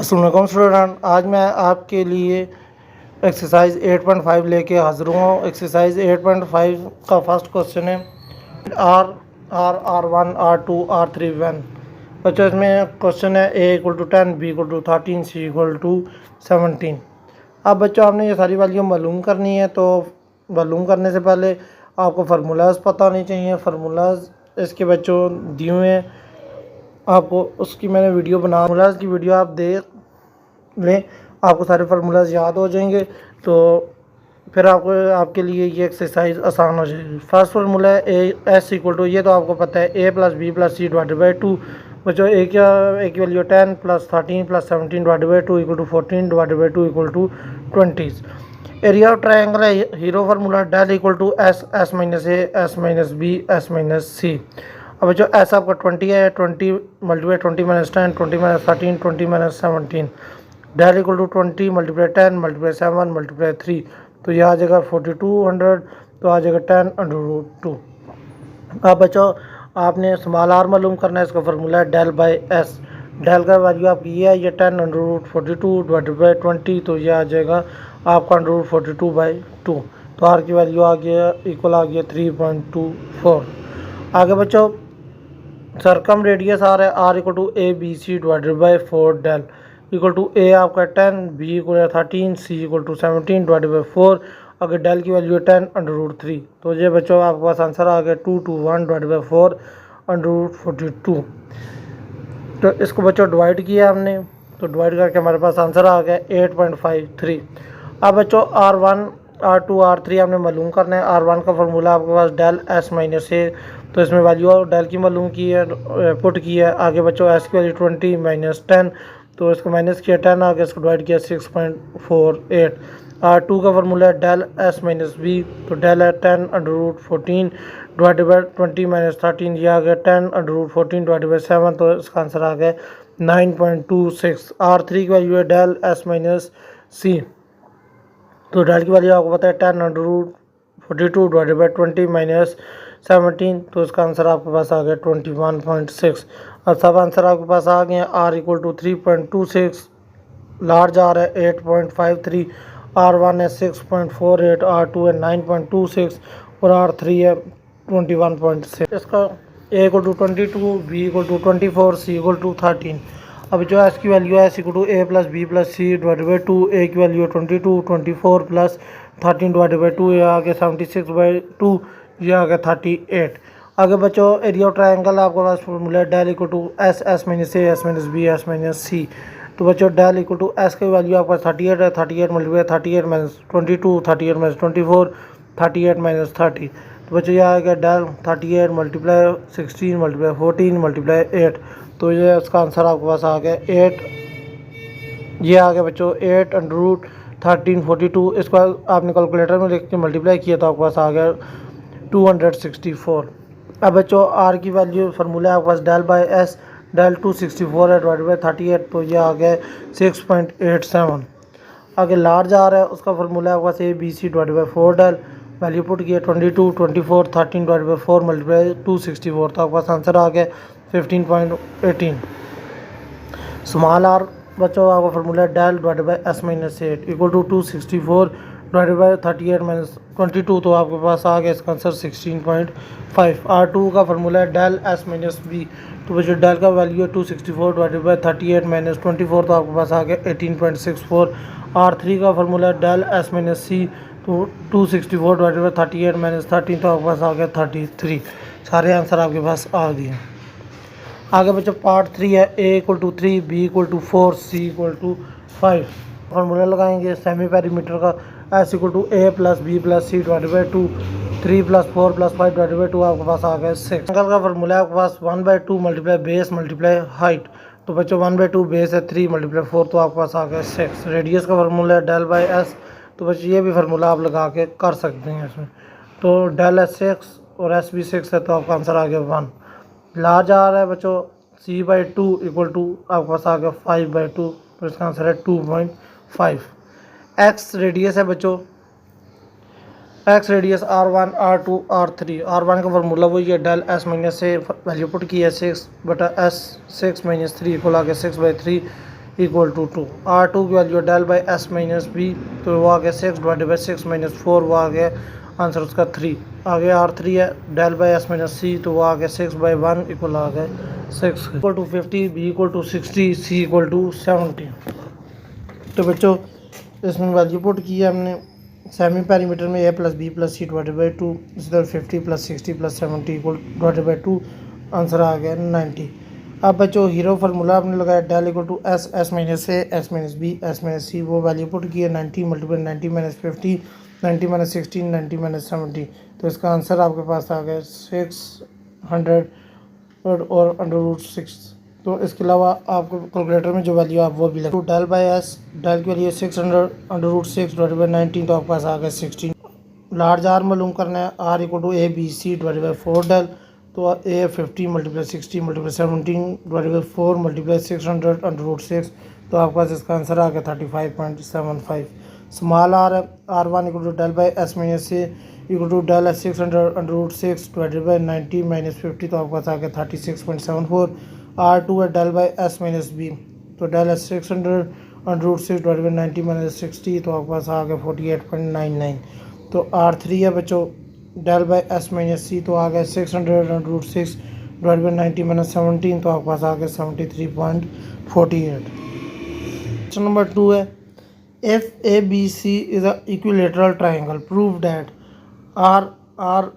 अस्सलाम वालेकुम स्टूडेंट, आज मैं आपके लिए एक्सरसाइज 8.5 लेके हाजिर हुआ हूँ। एक्सरसाइज 8.5 का फर्स्ट क्वेश्चन है R1 R2 R3 वन। बच्चों इसमें क्वेश्चन है A = 10, B = 13, C = 17। अब बच्चों आपने ये सारी वैल्यू मालूम करनी है, तो मालूम करने से पहले आपको फार्मूलाज पता होने चाहिए। फार्मूलाज इसके बच्चों दिए हुए हैं, आपको उसकी मैंने वीडियो बना, फार्मूलाज की वीडियो आप देख लें, आपको सारे फार्मूलाज याद हो जाएंगे, तो फिर आपके लिए ये एक्सरसाइज आसान हो जाएगी। फर्स्ट फार्मूला है S = ये तो आपको पता है A + B + C / 2। बच्चों A की वैल्यू 10 + 13 + 17 / 2 = 14 / 2 = 20। एरिया ऑफ ट्रायंगल है hero formula del = S - A S - B S - C। अब बच्चों S आपका 20 है, 20 × 20 - 10 20 - 13 20 - 17। del = 20 × 10 × 7 × 3, तो यह आ जाएगा 4200, तो आ जाएगा 10√2। अब बच्चों आपने स्मॉल r मालूम करना है, इसका फार्मूला है del/s। del का वैल्यू आपकी ये है, ये 10√42 / 20, तो ये आ जाएगा आपका √42/2। तो r की वैल्यू आ गया इक्वल आ गया 3.24। आगे बच्चों सर्कम रेडियस आ रहा है R = ABC / 4 del = A आपका 10, B = 13, C = 17 / 4। अगर डेल की वैल्यू है 10√3, तो ये बच्चों आपके पास आंसर आ गया 221 / 4 √42। तो इसको बच्चों डिवाइड किया हमने, तो डिवाइड करके हमारे पास आंसर आ गया 8.53। अब बच्चों R1 R2 R3 हमने मालूम करना है। R1 का फार्मूला आपके पास del S - A, तो इसमें वैल्यू डेल की मालूम की है, पुट की है। आगे बच्चों S की वैल्यू 20 - 10, तो इसको माइनस किया 10 आ गया, इसको डिवाइड किया 6.48। R2 का फार्मूला है del S - B, तो del है 10√14 / 20 - 13, यह आ गया 10√14 / 7, तो इसका आंसर आ गया 9.26। R3 की वैल्यू है del S - C, तो डेल की वैल्यू आपको पता है 10√42 / 20 - 17, तो इसका आंसर आपके पास आ गया 21.6। अब सब आंसर आपके पास आ गए हैं। R = 3.26, लार्ज R है 8.53, R1 है 6.48, R2 है 9.26 और R3 है 21.6। इसका A = 22, B = 24, C = 13। अब जो S की वैल्यू है S = A + B + C / 2, A की वैल्यू है 22, 24 + 13 / 2, यह आ गया 76/2, यह आ गया 38। आगे बच्चों एरिया ऑफ ट्रायंगल आपके पास फॉर्मूला है del = S S - A S - B S - C। तो बच्चों del = S की वैल्यू आपका 38 है, 38 × 38 - 22, 38 - 24 38 - 30। तो बच्चों यह आ गया del 38 × 16 × 14 × 8, तो ये उसका आंसर आपके पास आ गया 8। ये आ गया बच्चों 8√1342। इसको आपने कैलकुलेटर में लिख के मल्टीप्लाई किया तो आपके पास आ गया 264। अब बच्चों R की वैल्यू फार्मूला है आपके पास del/S, del 264 है / 38, तो ये आ गया 6.87। आगे लार्ज आ रहा है, उसका फार्मूला है आपके पास ABC / 4 del, वैल्यू पुट किया 22, 24 13 / 4 × 264, तो आपके पास आंसर आ गया 15.18। स्मॉल r बच्चों आपका फार्मूला है del / S - 8 = 264 / 38 - 22, तो आपके पास आ गया इसका आंसर 16.5। R2 का फार्मूला है del S - B, तो बच्चों del का वैल्यू है 264 / 38 - 24, तो आपके पास आ गया 18.64। R3 का फार्मूला है del S - C, तो 264 / 38 - 13, तो आपके पास आ गया 33। सारे आंसर आपके पास आ गए। आगे बच्चों पार्ट 3 है। A = 3, B = 4, C = 5। फार्मूला लगाएंगे सेमी पेरीमीटर का। S = A + B + C / 2, 3 + 4 + 5 / 2, आपके पास आ गया 6। एंगल का फार्मूला है आपके पास 1/2 × बेस × हाइट, तो बच्चों 1/2 बेस है 3 × 4, तो आपके पास आ गया 6। रेडियस का फार्मूला है del/S, तो बच्चों ये भी फार्मूला आप लगा के कर सकते हैं इसमें। तो del है 6 और S भी 6 है, तो आपका आंसर आ गया 1। लार्ज आ रहा है बच्चों C/2 = आपके पास आ गया 5/2, तो इसका आंसर है 2.5। X रेडियस है बच्चों, X radius R1 R2 R3। R1 का फार्मूला वही है del S - A, value put की है 6/S 6 - 3 को आ गया 6/3, इक्वल टू 2। R2 की value del by S minus B, तो वो आ गया 6 डिवाइडेड बाई 6 माइनस 4, वो आ गया आंसर उसका 3। आगे R3 है डेल बाई एस माइनस सी, तो वो आ गया 6 बाई 1 इक्वल आ गया 6 equal to 50, b equal to 60, c equal to 70। तो बच्चों इसमें वैल्यू पुट की है हमने सेमी पैरीमीटर में a plus B plus C divided by 2, इसी तरह 50 plus 60 plus 70 equal divided by 2, answer आ गया 90। अब बच्चों हीरो फार्मूला आपने लगाया del equal to s, S minus A, S minus B, S minus c, वो वैल्यू पुट की है 90 मल्टीपल 90 माइनस 50, 90 माइनस 16, 90 माइनस 70, तो इसका आंसर आपके पास आ गया 600 और अंडर रूट 6। तो इसके अलावा आपको कैलकुलेटर में जो वैल्यू आप वो भी लगा डेल बाई एस, डेल के लिए 600 अंडर रूट 6 डिवाइडेड बाई 19, तो आपके पास आ गया 16। लार्ज आर मालूम करना है, R equal to A B C divided by 4 del, तो A 50 multiply 60 multiply 17 divided by 4 multiply 600 under root 6, तो आपके पास इसका आंसर आ गया 35.75। स्मॉल आर है, are one equal to del by S minus A equal to del S 600 under root 6 divided by 90 minus 50, तो आपके पास आ गया 36.74। R2 है del by S minus B, तो del S 600 under root 6 divided by 90 minus 60, तो आपके पास आ गया 48.99। तो R3 है बच्चों डेल बाई एस माइनस सी, तो आ गया 600 under root 6 divide by 90 minus 17, तो आपके पास आ गया 73.48। क्वेश्चन नंबर 2 है if a B c is a equilateral triangle prove that r r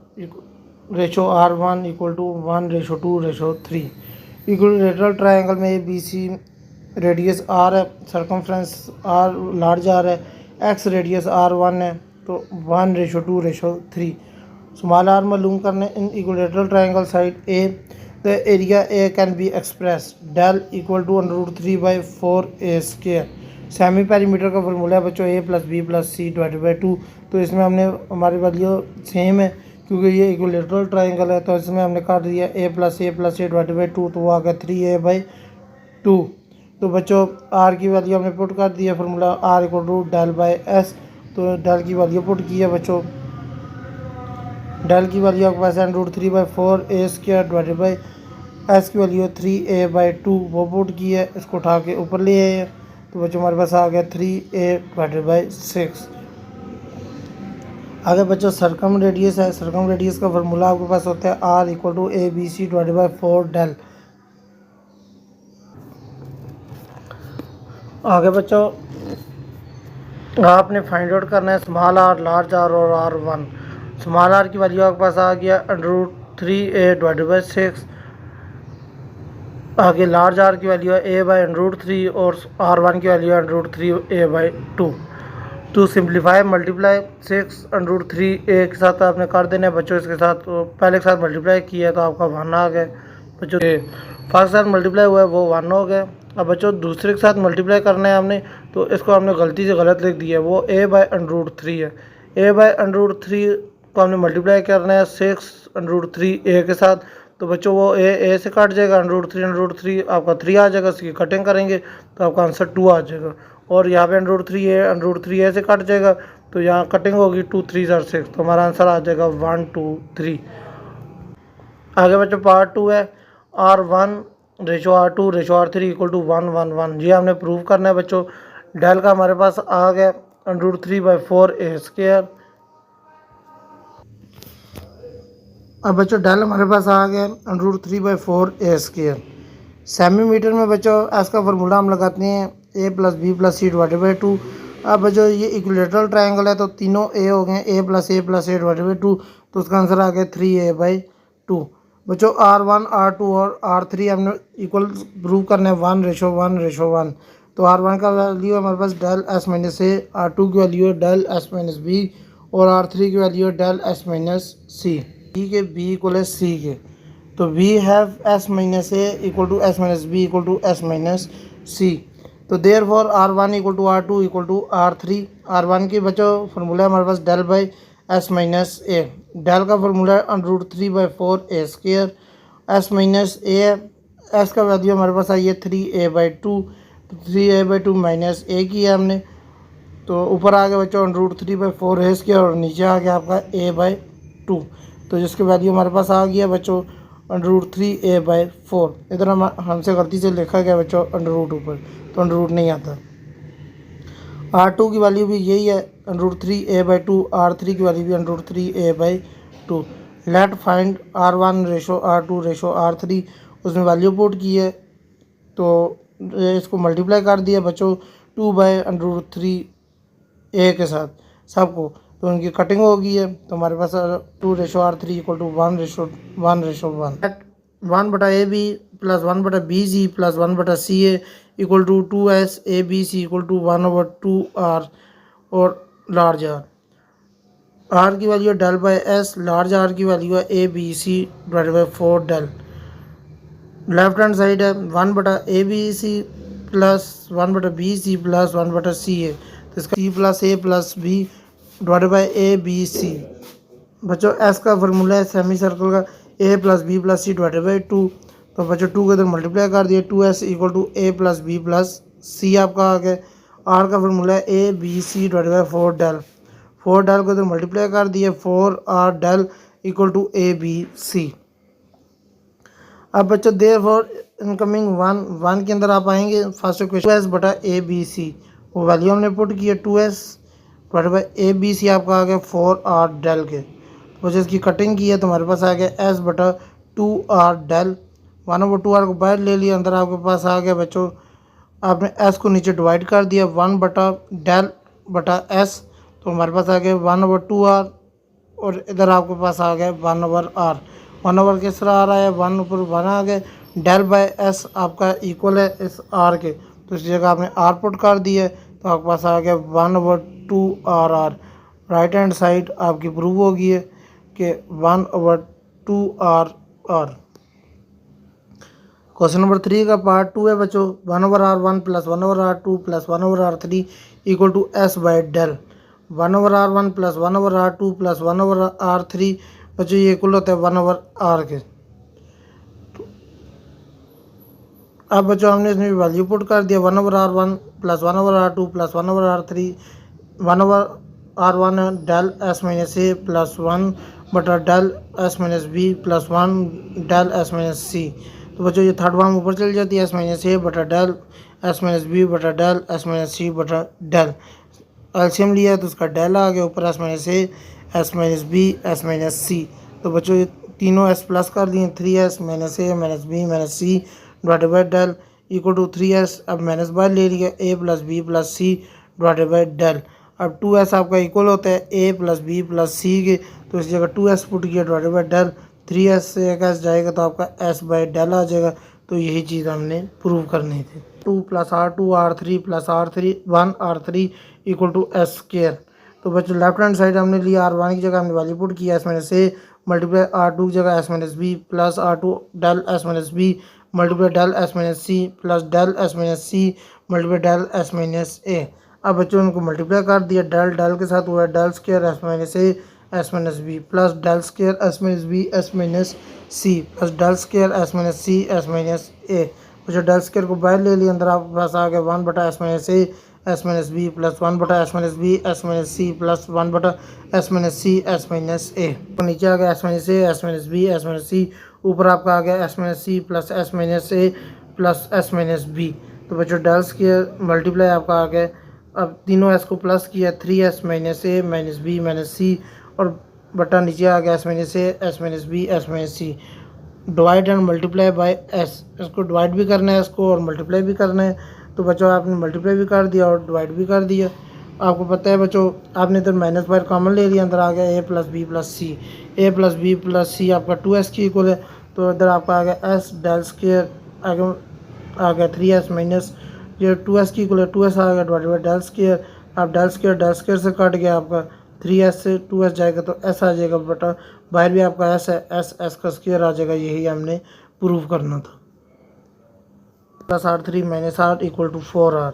ratio R1 equal to 1 ratio 2 ratio 3। Equilateral triangle में a B c radius R है, circumference R large R है, ex radius R1 है, तो 1 ratio 2 ratio 3। Small r मालूम करने in equilateral triangle side a the area a can be express del equal to under root 3 by 4 A square. Semi perimeter का formula है बच्चों a plus B plus C divided by 2, तो इसमें हमने हमारी value same है क्योंकि ये इक्विलेटरल ट्राइंगल है, तो इसमें हमने काट दिया a plus A divided by 2, तो वो आ गया 3a बाई 2। तो बच्चों आर की वैल्यू हमने पुट कर दी है formula R equal to del by S, तो डेल की वैल्यू पुट की है बच्चों, डेल की वैल्यू आपके पास है root 3 by 4 A square divided by S की वैल्यू 3a बाई 2, वो पुट की है, इसको उठा के ऊपर ले आए, तो बच्चों हमारे पास आ गया 3a डिवाइडेड बाई 6। आगे बच्चों सर्कम रेडियस है, सर्कम रेडियस का फार्मूला आपके पास होता है R equal to A B C divided by 4 del. आगे बच्चों आपने फाइंड आउट करना है स्मॉल आर, लार्ज आर और R1। स्मॉल आर की वैल्यू आपके पास आ गया under root 3a divided by 6। आगे लार्ज आर की वैल्यू है a बाई अंडर रूट 3 और R1 की वैल्यू है under root 3a by 2। To simplify multiply 6 under root 3a के साथ आपने कर देना है बच्चों, इसके साथ तो पहले के साथ मल्टीप्लाई किया तो आपका 1 आ गया बच्चों, फर्स्ट साथ मल्टीप्लाई हुआ है वो 1 हो गया। अब बच्चों दूसरे के साथ मल्टीप्लाई करना है हमने, तो इसको हमने गलती से गलत लिख दिया है, वो a बाई अंडर रूट 3 है। a बाई अंडर रूट 3 को हमने मल्टीप्लाई करना है 6 अंडर रूट 3a के साथ, तो बच्चों वो a से कट जाएगा, अंडर रूट 3 आपका 3 आ जाएगा, उसकी कटिंग करेंगे तो आपका आंसर 2 आ जाएगा। और यहाँ पे अंडर रूट 3a से कट जाएगा, तो यहाँ कटिंग होगी 2 3 और 6, तो हमारा आंसर आ जाएगा 1 2 3। आगे बच्चों पार्ट 2 है R1 ratio R2 ratio R3 equal to 1 1 1। ये हमने प्रूव करना है बच्चों। डेल का हमारे पास आ गया under root 3 by 4 A square. अब बच्चों डेल हमारे पास आ गया under root 3 by 4 A square. सेमी-मीटर में बच्चों इसका फार्मूला हम लगाते हैं a plus B plus C divided by 2। अब बच्चों ये इक्विलेटरल ट्राइंगल है, तो तीनों a हो गए, a plus A divided by 2, तो उसका आंसर आ गया 3a बाई 2। बच्चों R1 R2 और R3 हमने इक्वल प्रूव करना है 1 रेशो 1 रेशो 1। तो R1 का वैल्यू हमारे पास डेल एस माइनस ए, R2 की वैल्यू है डेल एस माइनस बी और R3 की वैल्यू है del S minus C. B equal है सी के, तो we have S minus A equal to S minus B equal to S minus सी। तो therefore R1 equal to R2 equal to R3। R1 की बच्चों formula हमारे पास del by S minus A, del का formula है under root 3 by 4 A square. S minus A है, S का value हमारे पास आई है 3a बाई 2, तो 3a बाई 2 माइनस ए किया हमने, तो ऊपर आ गया बच्चों under root 3 by 4 A square और नीचे आ गया आपका a बाई 2, तो जिसकी वैल्यू हमारे पास आ गया बच्चों √3a/4। इधर हमसे गलती से लिखा गया बच्चों अंडर रूट ऊपर, तो अंडर रूट नहीं आता। R2 की वैल्यू भी यही है √3a/2, R3 की वैल्यू भी √3a/2। Let find R1 ratio R2 ratio R3, उसमें वैल्यू पुट की है तो इसको मल्टीप्लाई कर दिया बच्चों 2/√3a के साथ सबको, तो उनकी कटिंग हो गई है। तो हमारे पास 2/R3 = 1/1 1/AB plus 1/BC plus 1/CA equal to 2S/ABC equal to 1/2R और लार्ज आर की वैल्यू है del by S, large R की वैल्यू है ABC/4 del. Left hand side है 1/ABC plus 1/BC plus 1/CA, तो इसका C plus A plus B divided by ABC। बच्चों s का फार्मूला है सेमी सर्कल का A plus B plus C divided by 2, तो बच्चों 2 के इधर मल्टीप्लाई कर दिया 2S equal to A plus B plus C आपका आ गया। आर का फार्मूला है ABC divided by 4 del, 4 del को इधर मल्टीप्लाई कर दिया 4R del equal to ABC। अब बच्चों देयरफॉर इनकमिंग 1 के अंदर आप आएंगे फर्स्ट क्वेश्चन 2S/ABC, वो वैल्यू हमने पुट की है 2S/ABC आपका आ गया 4R डेल के, तो इसकी कटिंग की है तो हमारे पास आ गया S/2R डेल। 1/2R को बाहर ले लिया, अंदर आपके पास आ गया बच्चों, आपने S को नीचे डिवाइड कर दिया 1/del/S, तो हमारे पास आ गया 1/2R और इधर आपके पास आ गया 1/R। 1/, किस तरह आ रहा है 1 ऊपर 1 आ गए, डेल बाय एस आपका इक्वल है इस आर के, तो इस जगह आपने आर पुट कर दिया है तो आपके पास आ गया 1/2RR। राइट हैंड साइड आपकी प्रूव हो गई है कि 1/2RR। क्वेश्चन नंबर 3 का पार्ट 2 है बच्चों 1/R1 plus 1/R2 plus 1/R3 equal to S by del. 1/R1 plus 1/R2 plus 1/R3 बच्चों ये इक्वल होता है 1/R के। अब बच्चों हमने इसमें वैल्यू पुट कर दिया 1/R1 plus 1/R2 plus 1/R3 1/R1 del S minus a plus 1/del S minus B plus 1/del S minus सी, तो बच्चों ये थर्ड फॉर्म ऊपर चली जाती है S माइनस ए बटा डेल S माइनस बी बटा डेल S माइनस सी बटा डेल। एलसीएम लिया है तो उसका डेल आ गया ऊपर S माइनस ए S minus B S minus सी, तो बच्चों ये तीनों S प्लस कर दिए 3S minus A minus B minus C divided by del equal to 3S। अब माइनस बाहर ले लिया A plus B plus C divided by del. अब 2S आपका इक्वल होता है A plus B plus c के, तो इस जगह 2S पुट किया डिवाइडेड बाई डेल, 3S से एक S जाएगा तो आपका S बाई डेल आ जाएगा। तो यही चीज़ हमने प्रूव करनी थी। 2 plus R2 R3 plus R3 1R3 equal to S square. तो बच्चों लेफ्ट हैंड साइड हमने लिया R1 की जगह हमने वैल्यू पुट किया S minus a multiply R2 की जगह S minus B plus R2 del S minus b multiply del S minus c plus del S minus सी मल्टीप्लाई डेल S माइनस ए। अब बच्चों उनको मल्टीप्लाई कर दिया डेल डेल के साथ हुआ है del square S minus A S minus B plus del square S minus B S minus c plus del square S minus c S minus a. बच्चों डेल स्क्वायर को बाहर ले लिया, अंदर आपके पास आ गया 1/S minus A S minus B plus 1/S minus B S minus c plus 1/S minus c S minus a. तो नीचे आ गया S माइनस ए S minus B S minus c, ऊपर आपका आ गया S minus c plus S minus a plus S minus B. तो बच्चों डेल स्क्वायर मल्टीप्लाई आपका आ गया, अब तीनों S को प्लस किया 3S माइनस ए माइनस बी माइनस सी और बटा नीचे आ गया S minus A S minus B S minus C. Divide and multiply by S, इसको डिवाइड भी करना है इसको और मल्टीप्लाई भी करना है, तो बच्चों आपने मल्टीप्लाई भी कर दिया और डिवाइड भी कर दिया। आपको पता है बच्चों आपने इधर माइनस बाहर कॉमन ले लिया, अंदर आ गया A plus B plus c, A plus B plus c आपका 2S की इक्वल है, तो इधर आपका आ गया S डेल स्क्वायर आ गया 3S माइनस ये 2S की इक्वल है 2S आ गया डिवाइडेड बाई डेल स्क्वायर। अब डेल स्क्वायर से कट गया आपका 3S से 2S जाएगा तो S आ जाएगा, बटा बाहर भी आपका S है S का स्क्वायर आ जाएगा। यही हमने प्रूव करना था। Plus R3 minus R equal to 4R,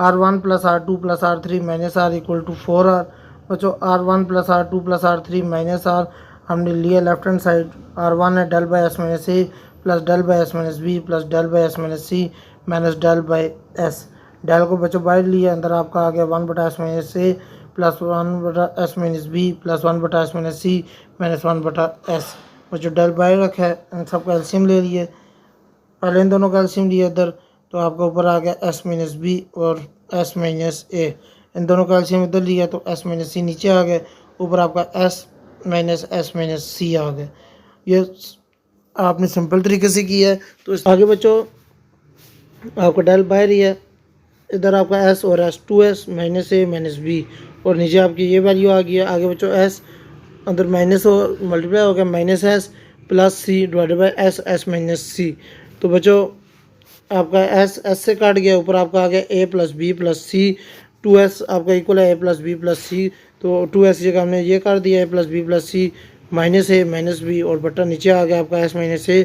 R1 plus R2 plus R3 minus R equal to 4R। बच्चों R1 plus R2 plus R3 minus R हमने लिया लेफ्ट हैंड साइड, R1 है del by S minus a plus del by S minus B plus del by S minus c minus del by S। Del को बच्चों बाहर लिया, अंदर आपका आ गया 1/S minus a plus 1/S minus B plus 1/S minus c minus 1/S। बच्चों del by रखा है, इन सब का एलसीएम ले लिए। पहले इन दोनों का एलसीएम लिया इधर, तो आपका ऊपर आ गया एस माइनस बी और एस माइनस ए। इन दोनों का एलसीएम इधर लिया तो एस माइनस सी नीचे आ गए, ऊपर आपका एस माइनस सी आ गया। ये आपने सिंपल तरीके से किया है। तो आगे बच्चों आपका डेल बाय रही है, इधर आपका एस और S, to S minus A minus B, और नीचे आपकी ये वैल्यू आ गई है। आगे बच्चों एस अंदर माइनस हो मल्टीप्लाई हो गया minus s plus C divided by s S minus सी। तो बच्चों आपका एस एस से काट गया, ऊपर आपका आ गया a plus B plus c, two s आपका इक्वल है a plus B plus c. तो टू एस जगह हमने ये कर दिया a plus B plus c minus A minus B, और बटा नीचे आ गया आपका S minus A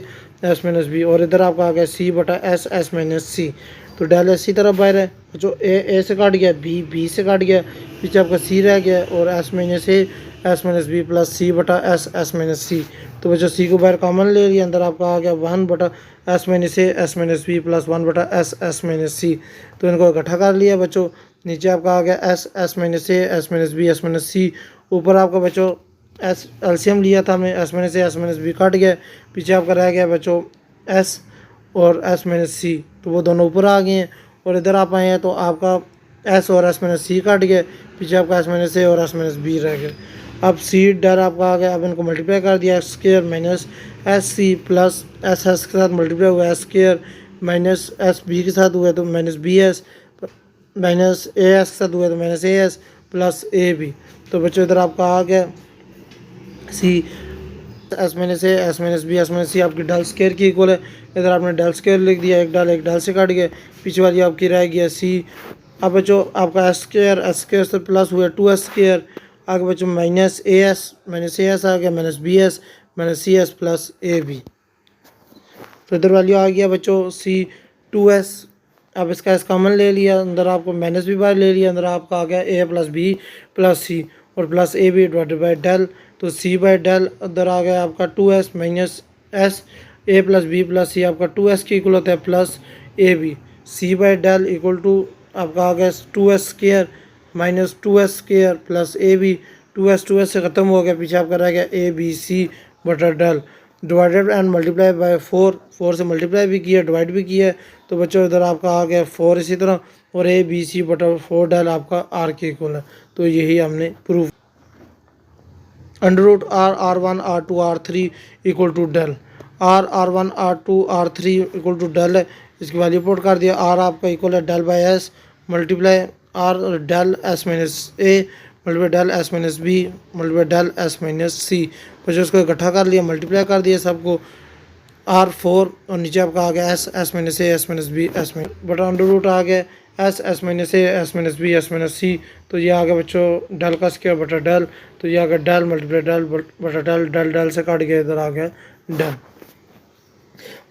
S minus B, और इधर आपका आ गया सी बटा एस एस माइनस सी। तो डेल एस सी तरफ बाहर है जो ए से काट गया, बी से काट गया, पीछे आपका सी रह गया, और S minus A S minus B plus c बटा एस एस माइनस सी। तो बच्चों सी को बाहर कॉमन ले लिया, अंदर आपका आ गया वन बटा S minus A S minus B plus one बटा एस एस माइनस सी। तो इनको इकट्ठा कर लिया बच्चों, नीचे आपका आ गया s S minus A S minus B S minus c, ऊपर आपका बच्चों एस एलसीएम लिया था हमने, s minus A S minus b cut गया, पीछे आपका रह गया बच्चों एस और एस माइनस सी, तो वो दोनों ऊपर आ गए हैं। और इधर आप आए हैं तो आपका एस और एस माइनस सी कट गए, पीछे आपका एस माइनस ए और एस माइनस बी रह गए। अब सी डर आपका आ गया, अब इनको मल्टीप्लाई कर दिया, s square minus s c plus s s के साथ मल्टीप्लाई हुआ s square minus s b के साथ हुआ तो माइनस बी एस माइनस ए एस के साथ हुआ तो minus A s plus A B. तो बच्चों इधर आपका आ गया c S minus A S minus B S minus c आपकी डेल स्क्वायर की इक्वल है। इधर आपने डेल स्क्वायर लिख दिया, एक डाल से काट गया, पीछे वाली आपकी रह गया सी। अब बच्चों आपका एस स्क्वायर से प्लस हुआ टू एस स्क्वायर, आगे बच्चों माइनस ए एस आ गया minus C S plus A B. तो इधर वैल्यू आ गया बच्चों सी टू एस। अब इसका एस कॉमन ले लिया, अंदर आपको माइनस भी बाहर ले लिया, अंदर आपका आ गया a plus B plus c और plus A b divided by del. तो सी बाई डेल अंदर आ गया आपका two S minus s a plus B plus c, आपका टू एस की इक्वल होता है plus A B. C by del equal to आपका आ गया two S square minus two S square plus ए बी, टू एस से ख़त्म हो गया, पीछे आपका रह गया ए बी सी बटा del divided and multiply by four, four से मल्टीप्लाई भी किया डिवाइड भी किया है। तो बच्चों इधर आपका आ गया फोर इसी तरह, और ए बी सी बटा फोर डेल आपका आर के इक्वल है। तो यही हमने prove under root R one are two are three equal to del R one are two are three equal to del है, इसकी वैल्यू पुट कर दिया। आर आपका इक्वल है del by s multiply r del S minus a multiply del S minus b multiply del S minus c. बच्चों इसको इकट्ठा कर लिया, मल्टीप्लाई कर दिया सबको, आर फोर और नीचे आपका आ गया S minus A S minus B S minus बटा अंडर रूट आ गया S minus A S minus B S minus सी। तो ये आ गया बच्चों डेल का स्क्वायर बटा डेल, तो ये आ गया डेल मल्टीप्लाई डेल बटा डेल, डेल से काट गया, इधर आ गया डेल।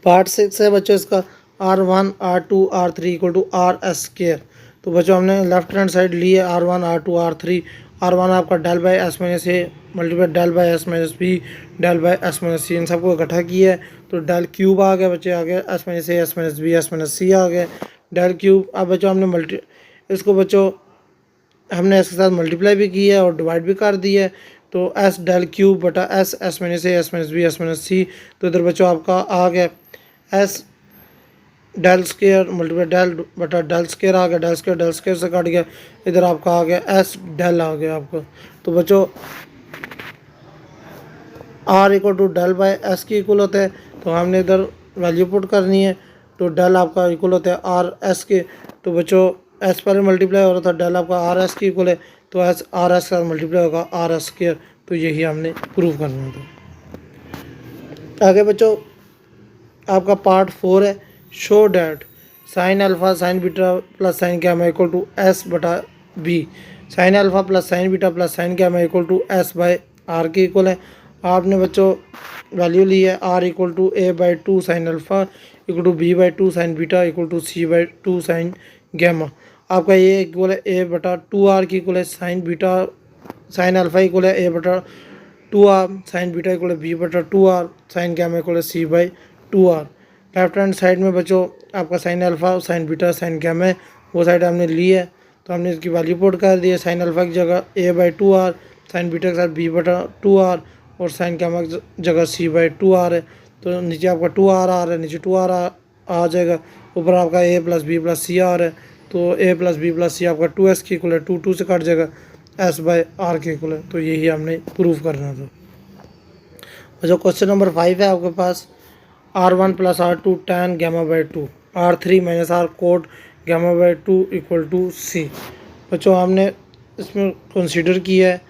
पार्ट 6 है बच्चों इसका r one are two are three equal to r s square. तो बच्चों हमने लेफ्ट हैंड साइड ली है are one are two are three, r one आपका del by S minus a multiply del by S minus b del by S minus c, इन सबको इकट्ठा किया है। तो डेल क्यूब आ गया बच्चे, आ गया S minus A S minus B S minus सी आ गया डेल क्यूब। अब बच्चों हमने इसको बच्चों हमने इसके साथ मल्टीप्लाई भी किया है और डिवाइड भी कर दिया है। तो एस डेल क्यूब बटा S minus A S minus B S minus सी। तो इधर बच्चों आपका आ गया S del square multiply del बटा डेल स्क्वायर आ गया, डेल स्क्वायर से काट गया, इधर आपका आ गया एस डेल आ गया आपका। तो बच्चों R equal to del by S की इक्वल होता है, तो हमने इधर वैल्यू पुट करनी है। तो डेल आपका इक्वल होता है आर एस के, तो बच्चों एस पहले मल्टीप्लाई हो रहा था, डेल आपका आर एस की इक्वल है, तो एस आर एस का मल्टीप्लाई होगा आर एस स्क्वायर। तो यही हमने प्रूव करना था। आगे बच्चों आपका पार्ट 4 है show that sine alpha sine beta plus sine gamma equal to S बटा B, sine alpha plus sine beta plus sine gamma equal to S by R के इक्वल है। आपने बच्चों वैल्यू ली है R equal to A by two sine alpha equal to B by two sine beta equal to C by two sine gamma. आपका ये equal है A बटा टू आर की इक्वल है sine beta sine alpha equal है A बटा two R sine beta equal है B बटा two R sine gamma equal है C by two R. Left hand side में बच्चों आपका sine alpha sine beta sine gamma है, वो साइड हमने ली है, तो हमने इसकी वैल्यू पुट कर दी है। साइन अल्फ़ा की जगह A by two R sine beta के साथ बी बटा टू आर और साइन गामा की जगह c/2r है, तो नीचे आपका 2r आ रहा है, नीचे 2r आ जाएगा। ऊपर आपका a + b + c r है, तो a + b + c आपका 2s के इक्वल है, 2 से कट जाएगा, s/r के इक्वल है। तो यही हमने प्रूव करना था। जो क्वेश्चन नंबर 5 है आपके पास, r1 + r2 tan gamma/2 r3 - r cot gamma/2 = c। बच्चों हमने इसमें कंसीडर किया है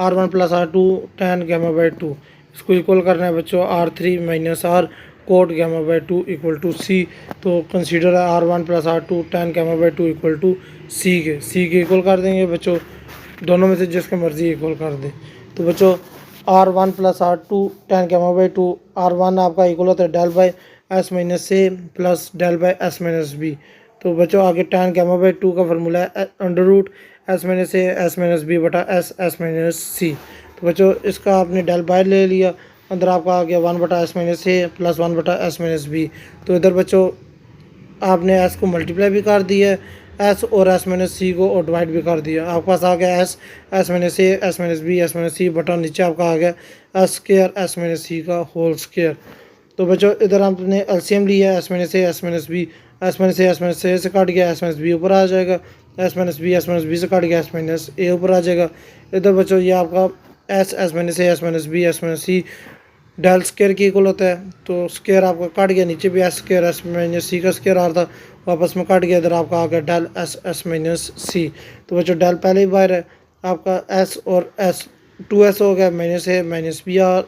r1 + r2 tan gamma/2, इसको इक्वल करना है बच्चों r3 - r cot gamma/2 = c। तो कंसीडर है r1 + r2 tan gamma/2 = c के इक्वल कर देंगे बच्चों, दोनों में से जिसके मर्जी इक्वल कर दें। तो बच्चों r1 + r2 tan gamma/2, r1 आपका इक्वल होता है del/s - a plus del/s - b। तो बच्चों आगे tan gamma/2 का फार्मूला है √s - a s - b बटा s c। तो बच्चों इसका आपने डेल बाय ले लिया, अंदर आपका आ गया 1/s - a plus 1/s - b। तो इधर बच्चों आपने s को मल्टीप्लाई भी कर दिया है, s और s - c को और डिवाइड भी कर दिया। आपके पास आ गया s s - a s - b s - c बटा नीचे आपका आ गया s² s - c का होल स्क्वायर। तो बच्चों इधर आपने एलसीएम लिया है s - a s - b, s - a से कट गया, s - b ऊपर आ जाएगा, s - b से कट गया, s - a ऊपर आ जाएगा। इधर बच्चों ये आपका s s - a s - b s - c del square की इक्वल होता है, तो स्क्वायर आपका कट गया, नीचे भी s² s - c का स्क्वायर आ रहा था, वापस में कट गया, इधर आपका आ गया डेल s s - c। तो बच्चों डेल पहले ही बाहर है, आपका s और s 2s हो गया, -a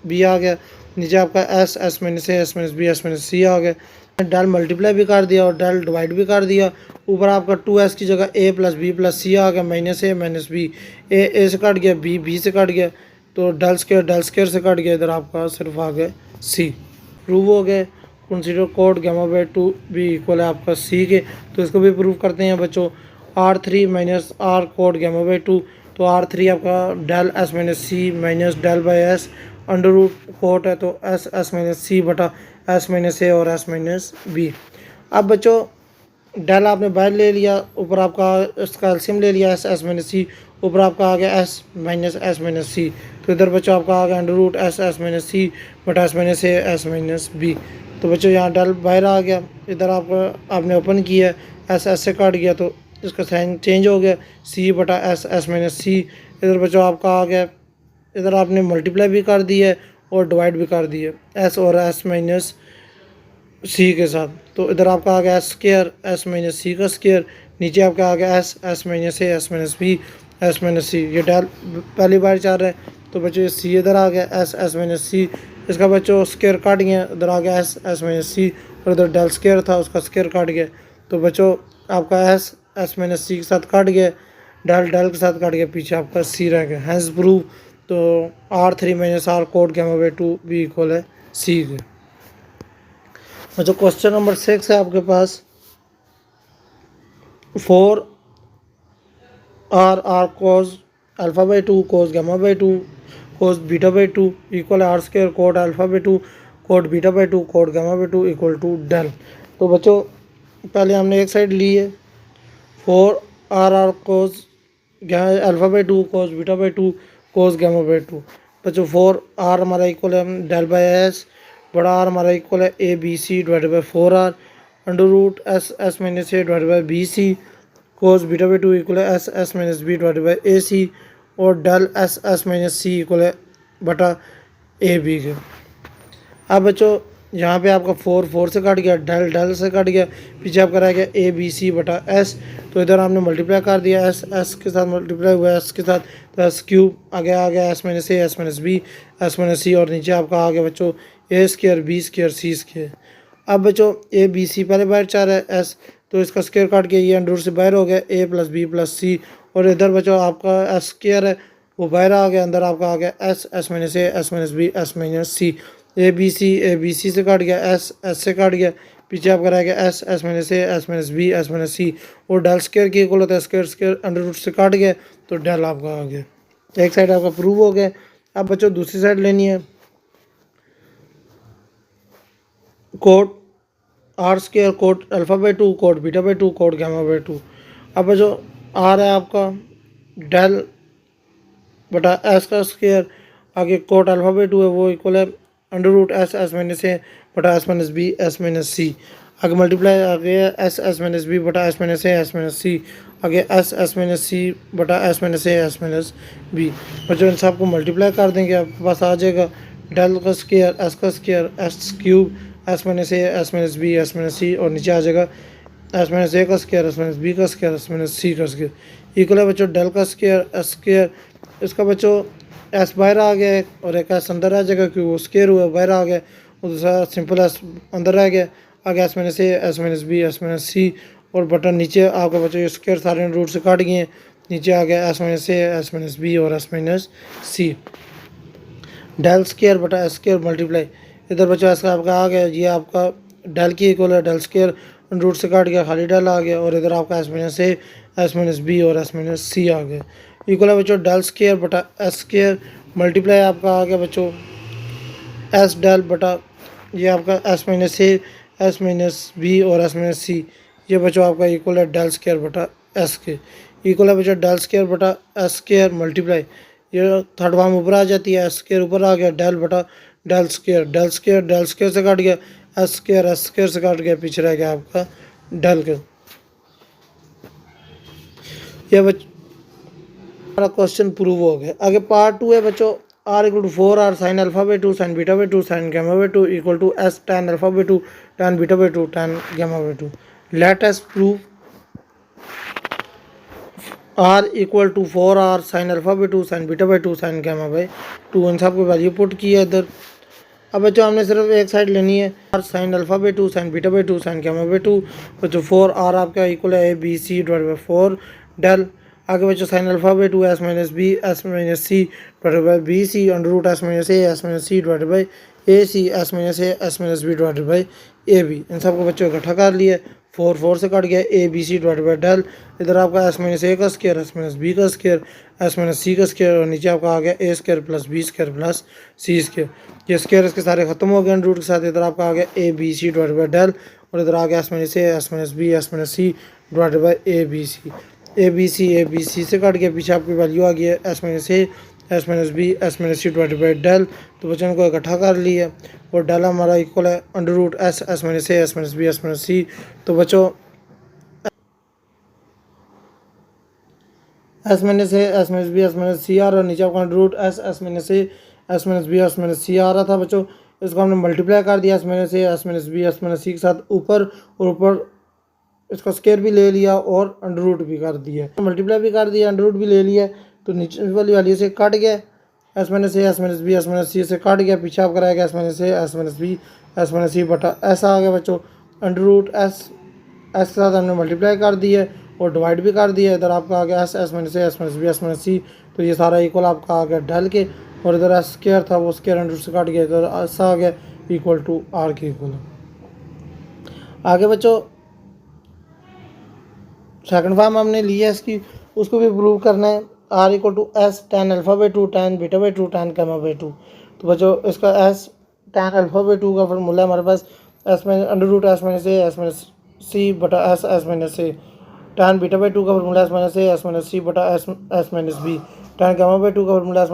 -b आ गया, नीचे आपका s s - a s - b s - c आ गया। डेल मल्टीप्लाई भी कर दिया और डेल डिवाइड भी कर दिया, ऊपर आपका 2s की जगह a + b + c आ गया, -a -b, a से कट गया, b से कट गया, तो डेल स्क्वायर से कट गया, इधर आपका सिर्फ आ गया c। प्रूव हो गए कंसीडर कोट gamma/2 भी इक्वल है आपका c के। तो इसको भी प्रूव करते हैं बच्चों, r3 - r कोट gamma/2, तो r3 आपका del s - c minus del/s under quote है, तो s s - c बटा s - a और s - b। अब बच्चों डेल आपने बाहर ले लिया, ऊपर आपका इसका एलसीएम ले लिया s s - c, ऊपर आपका आ गया s - c। तो इधर बच्चों आपका आ गया √s s - c बटा s - a s - b। तो बच्चों यहाँ डेल बाहर आ गया, इधर आपका आपने ओपन किया, s s से कट गया, तो इसका साइन चेंज हो गया, c बटा s s - c। इधर बच्चों आपका आ गया, इधर आपने मल्टीप्लाई भी कर दिया है और डिवाइड भी कर दिया s और s c के साथ। तो इधर आपका आ गया s² s - c का स्क्वायर, नीचे आपका आ गया s s - a s - b s - c। ये डेल पहली बार चल रहा है, तो बच्चों c इधर आ गया s s - c, इसका बच्चों स्क्वायर काट गया, इधर आ गया s s - c, और इधर डेल स्क्वायर था उसका स्क्वायर काट गया। तो बच्चों आपका s s - c के साथ काट गया, डेल के साथ काट गया, पीछे आपका c रह गया, हैंस प्रूव। तो r3 - r कोट gamma/2 भी इक्वल है c के। जो क्वेश्चन नंबर 6 है आपके पास, 4 r cos α/2 cos gamma/2 cos β/2 equal r² cot α/2 cot β/2 cot gamma/2 = del. तो बच्चों पहले हमने एक साइड ली है 4 r cos α/2 cos β/2 cos gamma/2। बच्चों 4 r हमारा इक्वल है del/s, बड़ा r हमारा इक्वल है ABC / 4r √s s - a / bc cos β/2 equal है s s - b / ac, और del s s - c equal है बटा ab के। अब बच्चों यहाँ पे आपका 4 से कट गया, डेल से कट गया, पीछे आपका रह गया ABC बटा s। तो इधर आपने मल्टीप्लाई कर दिया, s के साथ मल्टीप्लाई हुआ s के साथ, तो s³ आ गया s - a s - b s - c, और नीचे आपका आ गया बच्चों a² b² c²। अब बच्चों ABC पहले बाहर चल रहा है s, तो इसका स्क्वायर काट के ये अंडर से बाहर हो गया a + b + c, और इधर बच्चों आपका s² है वो बाहर आ गया, अंदर आपका आ गया s s - a s - b s - c। ABC से कट गया, s से कट गया, पीछे आपका रह गया s s - a s - b s - c, और डेल स्क्वायर की इक्वल होता है स्क्वायर अंडर से कट गया, तो डेल आपका आ गया। एक साइड आपका प्रूव हो गया। अब बच्चों दूसरी साइड लेनी है, coat r² coat α/2 coat β/2 coat gamma/2। अब जो r है आपका डेल बटा s का स्क्वायर, आगे कोट अल्फा बाई टू है वो इक्वल है under root S S minus A बटा S minus B S minus C. आगे मल्टीप्लाई आगे एस एस माइनस बी बटा S minus A S minus C, आगे एस एस माइनस सी बटा S minus A S minus B. बच्चों इन सब को मल्टीप्लाई कर देंगे, आपके पास आ जाएगा डेल का स्क्वायर एस का square S cube S minus A S minus B S minus सी, और नीचे आ जाएगा एस माइनस ए का स्क्वायर एस माइनस बी का स्क्वायर एस माइनस सी का स्क्वायर इक्वल है बच्चों डेल का स्क्वायर एस स्क्वायर। इसका बच्चों एस बाहर आ गया है और एक एस अंदर आ जाएगा क्योंकि वो स्क्वायर हुआ बाहर आ गया, और दूसरा सिंपल एस अंदर रह गया। आगे S minus A S minus B S minus सी, और बटन नीचे आपका बच्चों ये स्क्वायर सारे रूट से काट गए हैं, नीचे आ गया S minus A S minus B और S minus C. Del square बटा एस स्क्वायर मल्टीप्लाई, इधर बच्चों इसका आपका आ गया, ये आपका डेल की इक्वल है डेल स्क्वायर रूट से काट गया खाली डेल आ गया, और इधर आपका S minus A S minus B और एस माइनस सी आ गया इक्वल है बच्चों डेल स्क्वायर बटा एस स्क्वायर मल्टीप्लाई आपका आ गया बच्चों एस डेल बटा ये आपका S minus A S minus B और एस माइनस सी, ये बच्चों आपका इक्वल है डेल स्क्वायर बटा एस के इक्वल है बच्चों डेल स्क्वायर बटा एस स्क्वायर मल्टीप्लाई ये थर्ड फॉर्म ऊपर आ जाती है एस स्क्वायर ऊपर आ गया डेल बटा डेल स्क्वायर से काट गया एस स्क्वायर से काट गया, पीछे रह गया आपका डेल के। ये बच्चों क्वेश्चन प्रूव हो गया। आगे पार्ट 2 है बच्चों R equal to 4 R sine alpha by 2 sine beta by 2 sine gamma by 2 equal to S tan alpha by 2 tan beta by 2 tan gamma by 2। Let us prove R equal to 4 R sine alpha by 2 sine beta by 2 sine gamma by 2, इन सब को value put की है इधर। अब बच्चों हमने सिर्फ एक साइड लेनी है R sine alpha by 2 sine beta by 2 sine gamma by 2, बच्चों 4 आर आपका इक्वल है A B C divide by 4 del. आगे बच्चों sine alpha by 2 S minus C divide by B C under root S minus C divide by A C S minus B divide by A B. इन सबको बच्चों इकट्ठा कर लिया, 4 से cut गया A B C divide by del, इधर आपका एस माइनस ए का स्क्वायर एस माइनस बी का स्क्वायर एस माइनस सी का स्क्वायर, और नीचे आपका आ गया A square plus B square plus C square. ये स्क्वायर इसके सारे खत्म हो गए रूट के साथ, इधर आपका आ गया A B C divide by del, और इधर आ गया S minus B S minus C divide by A B C से कट गया, पीछे आपकी वैल्यू आ गई है S minus B S minus C divide by del. तो बच्चों को इकट्ठा कर लिया और डेल हमारा इक्वल है under root S minus B S minus सी। तो बच्चों S minus B S minus सी आ रहा है, नीचे आपका under root S minus B S minus सी आ रहा था बच्चों, इसको हमने मल्टीप्लाई कर दिया S minus B S minus C के साथ ऊपर, और ऊपर इसका स्क्वायर भी ले लिया और अंडर रूट भी कर दिया, मल्टीप्लाई भी कर दिया अंडर रूट भी ले लिया, तो नीचे वाली वैल्यू से कट गया S minus B S minus C से कट गया, पीछे आपका रहेगा S minus B S minus सी बटा ऐसा आ गया बच्चों अंडर रूट एस के साथ हमने मल्टीप्लाई कर दिया और डिवाइड भी कर दिया, इधर आपका आ गया S minus B S minus सी, तो ये सारा इक्वल आपका आ गया डेल के, और इधर एस स्क्वायर था वो स्क्वायर अंडर रूट से कट गया, इधर ऐसा आ गया इक्वल टू आर के इक्वल। आगे बच्चों सेकंड फॉर्म हमने लिया इसकी, उसको भी प्रूव करना है R equal to S tan alpha by 2 tan beta by 2 tan gamma by 2। तो बच्चों इसका एस tan अल्फा बाई 2 का फॉर्मूला हमारे पास S minus under root S minus सी बटा S minus A, tan beta by 2 का फॉर्मूला एस माइनस सी बटा S minus B, tan gamma by 2 का फॉर्मूला एस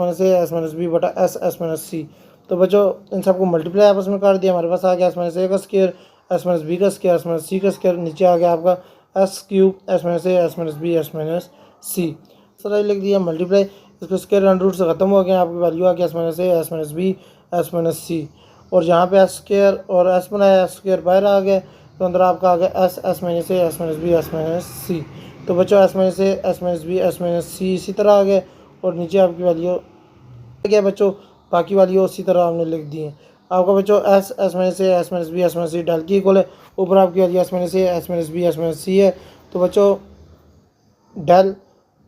माइनस बी बटा एस माइनस सी। तो बच्चों इन सबको मल्टीप्लाई आपस में कर दिया, हमारे पास आ गया एस माइनस ए का स्क्वायर एस माइनस बी का स्क्वायर एस माइनस सी का स्क्वायर, नीचे आ गया आपका S cube S minus B S minus C, सारा लिख दिया मल्टीप्लाई, इसको स्क्वायर अंडर रूट से ख़त्म हो गया, आपकी वैल्यू आ गया S minus B S minus सी, और जहाँ पे एस स्क्वायर और एस बनाया एस स्क्वायर बाहर आ गया, तो अंदर आपका आ गया S minus B S minus सी। तो बच्चों S minus B S minus C इसी तरह आ गया, और नीचे आपकी वैल्यू आ गया बच्चों, बाकी वैल्यू उसी तरह हमने लिख दी है। आपका बच्चों S minus B S minus C del की इक्वल है, ऊपर आपकी value S minus B S minus C है। तो बच्चों डेल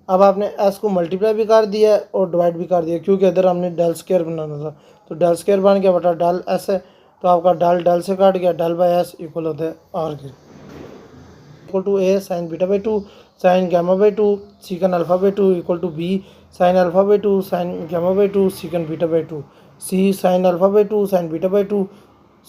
अब आपने एस को मल्टीप्लाई भी कर दिया और डिवाइड भी कर दिया, क्योंकि इधर हमने डेल स्क्वायर बनाना था, तो डेल स्क्वायर बन गया बटा डेल एस है, तो आपका डेल से काट गया, डेल बाई एस इक्वल होता है आर के equal to A sine beta by 2 sine gamma by 2 secant alpha by 2 equal to B sine alpha by 2 sine gamma by 2 secant beta by 2 C sine alpha by 2 sine beta by 2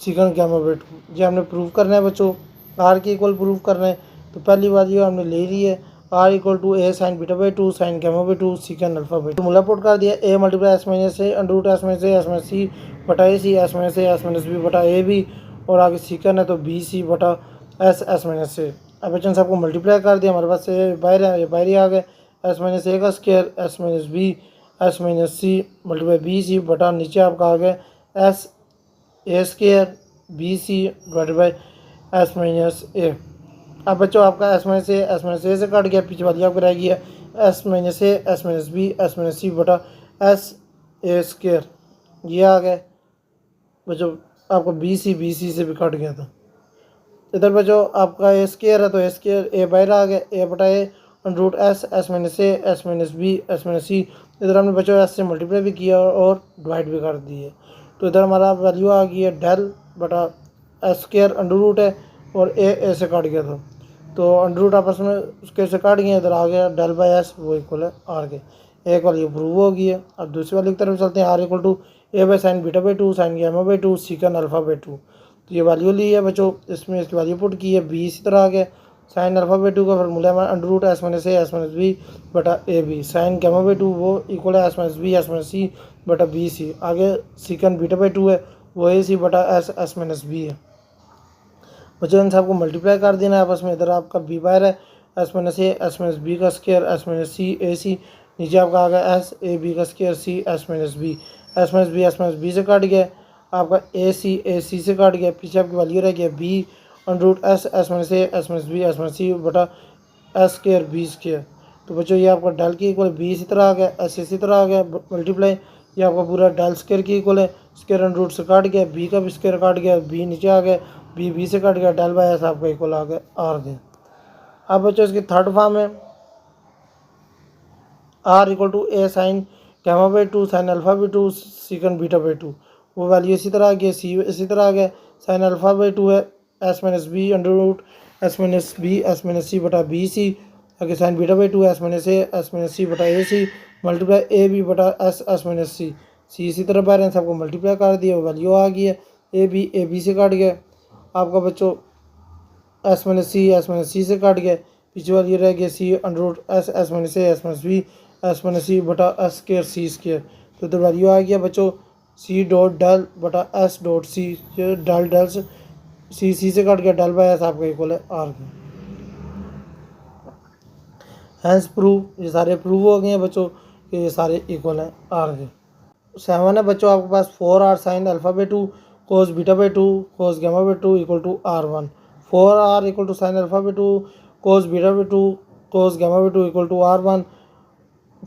secant gamma by 2। ये हमने prove करना है बच्चों, are के equal prove करना है, तो पहली वैल्यू हमने ले ली है R equal to A sine beta by two sine gamma by two secant alpha by two मूला पुट कर दिया A multiply S minus A under root S minus A S minus सी बटा A C S minus A S minus B बटा A B और आगे सीकन है तो B C बटा एस माइनस ए। अब बच्चों से आपको मल्टीप्लाई कर दिया, हमारे पास ये बाहर है, ये बाहर ही आ गए एस माइनस ए का square S minus B S minus सी मल्टीप्लाई बी सी बटा नीचे आपका आ गया S A square B C divided by S minus ए। अब बच्चों आपका एस माइनस ए से कट गया, पीछे वाली आपको रह गई है S minus A S minus B S minus सी बटा एस ए स्केयर, ये आ गए बच्चों आपको बी सी से भी कट गया था। इधर बच्चों आपका ए स्केयर है तो ए स्केयर ए बाहर आ गया ए बटा A under root S minus A S minus B S minus C. इधर हमने बच्चों एस से मल्टीप्लाई भी किया और डिवाइड भी कर दी है, तो इधर हमारा वैल्यू आ गई है डेल बटा एस स्केयर अंडर रूट है और ए से काट गया था तो अंडर रूट आपस में उसके से काट गया, इधर आ गया डेल बाई एस वो इक्वल है आर के। एक वाली प्रूव हो गई है। अब दूसरी वाली की तरफ चलते हैं, R equal to A by sine beta by two sine gamma by two secant alpha by two. तो ये वैल्यू ली है बच्चों, इसमें इसकी वैल्यू पुट की है बी इसी तरह आ गया साइन अल्फा बाई टू का फॉर्मूला है under root S minus B बटा A B sine gamma by two वो इक्वल है एस माइनस सी बटा बी सी। आगे सीकन बीटा बाई टू है वो ए सी बटा एस माइनस बी है। बच्चों इन सबको मल्टीप्लाई कर देना है आपस में। इधर आपका बी बाहर है एस माइनस बी का square S minus C A C, नीचे आपका आ गया एस ए बी का square C S minus B से काट गया आपका ए सी से काट गया, पीछे आपकी वैल्यू रह गया B under root S minus B S minus सी बटा एस स्केयर बी स्केयर। तो बच्चों ये आपका डेल की इक्वल बी इसी तरह आ गया एस इसी तरह आ गया मल्टीप्लाई, ये आपका पूरा डेल स्केयर की इक्वल है स्केयर अंडर रूट से काट गया बी का भी स्केयर काट गया बी नीचे आ गया बी से कट गया डेल बाई एस आपका इक्वल आ गया आर के। अब बच्चों इसकी थर्ड फॉर्म है R equal to A sine gamma by two sine alpha by two secant beta by two, वो वैल्यू इसी तरह आ गया सी इसी तरह आ गया साइन अल्फा बाई टू है S minus B under root S minus सी बटा बी सी, आगे sine beta by two S minus सी बटा A C multiply A B बटा एस माइनस सी इसी तरह बाहर सबको मल्टीप्लाई कर दिया, वैल्यू आ गई है ए बी से काट गया आपका बच्चों एस माइनस सी से काट गया, पीछे वाली ये रह गया सी अंडर रूट एस माइनस सी बटा एस स्केयर सी स्केयर। तो इधर वैल्यू आ गया बच्चों सी डॉट डेल बटा S dot C del C से काट गया डेल बाई एस आपका इक्वल है आर का। हैंस प्रूव ये सारे प्रूव हो गए हैं बच्चों कि ये सारे इक्वल हैं आर के। 7 है बच्चों आपके पास 4r sine alpha by two cos beta by two cos gamma by two equal to R1, 4r equal to sine alpha by two cos beta by two cos gamma by two equal to R1,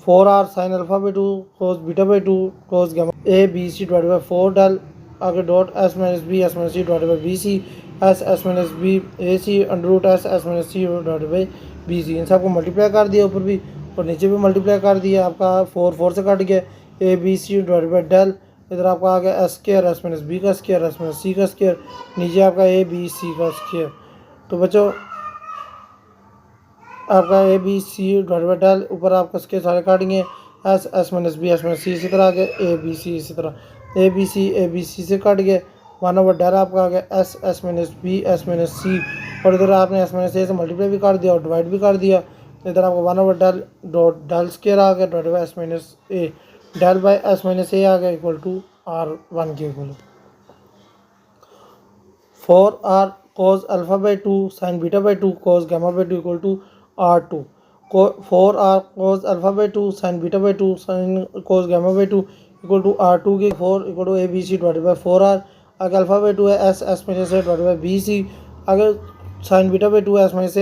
4r sine alpha by two cos beta by two cos gamma A B C divided by 4 del आगे dot S minus C divided by B C S minus B A C under root S minus C divided by B C. इन सबको multiply कर दिया ऊपर भी और नीचे भी मल्टीप्लाई कर दिया, आपका 4 से कट गया A B C divided by del, इधर आपका आ गया S square S minus B का स्केयर एस माइनस सी का स्केयर, नीचे आपका ए बी सी का स्केयर। तो बच्चों आपका A B C divided by del ऊपर आपका स्केयर सारे काटेंगे एस माइनस सी इसी तरह आ गया ए बी सी इसी तरह ए बी सी से कट गए 1/डेल आपका आ गया एस माइनस सी और इधर आपने एस माइनस ए से मल्टीप्लाई भी कर दिया और डिवाइड भी कर दिया, इधर आपको 1/डेल डॉट डेल स्केयर आ गया divide by S minus A del by S minus A आ गया इक्वल टू R1 के equal. 4r cos alpha by two sine beta by two cos gamma by two equal to R2, 4r cos alpha by two sine beta by two sine cos gamma by two equal to R2 के 4 equal to A B C divided by 4r, आगे alpha by two है S minus A divided by B C, आगे sine beta by two S minus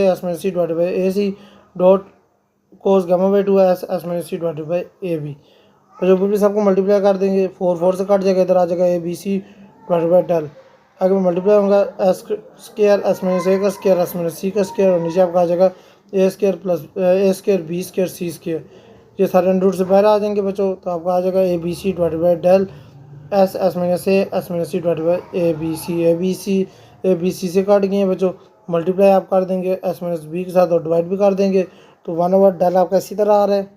C divided by A C dot cos gamma by two है S minus C divided by A B. तो जो भी सबको multiply कर देंगे 4 से cut जाएगा, इधर आ जाएगा A B C divided by del, आगे मल्टीप्लाई होगा एस स्केयर एस माइनस ए का स्केयर एस माइनस सी का स्केयर और नीचे आपका आ जाएगा ए स्केयर प्लस ए स्केयर बी स्केयर सी स्केयर, ये सारे अंडर रूट से बाहर आ जाएंगे बच्चों। तो आपका आ जाएगा A B C divided by del S minus C divided by A B C से काट गए हैं बच्चों, मल्टीप्लाई आप कर देंगे एस माइनस बी के साथ और डिवाइड भी कर देंगे, तो 1/डेल आपका इसी तरह आ रहा है,